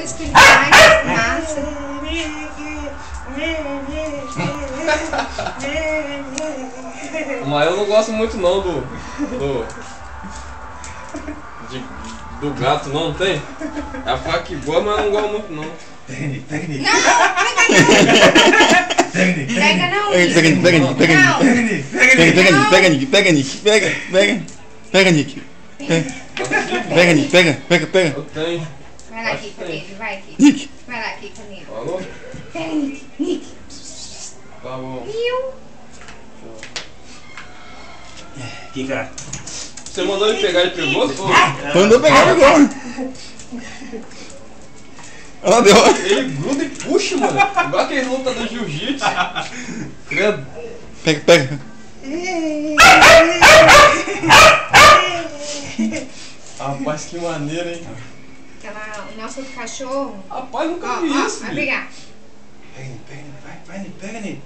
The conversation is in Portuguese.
coisa que ele faz, massa. Mas eu não gosto muito não do gato, não tem? A faca boa, mas eu não gosto muito não. Não, pega não. Pega, Nick. Eu tenho. Vai lá, Kika, nele, vai, Kika. Nick. Vai lá, Kika, nele. Falou? Pega, Nick, Nick. Tá bom. Kika. Você mandou ele pegar e pegou? Mandou pegar, pegou. Ela deu. Ele gruda e puxa, mano. Igual aquele lutador de jiu-jitsu. Credo. Pega. Rapaz, que maneiro, hein? O nosso outro cachorro. Rapaz, nunca Ó, vi ó, isso, vai filho. pegar. Pega nele.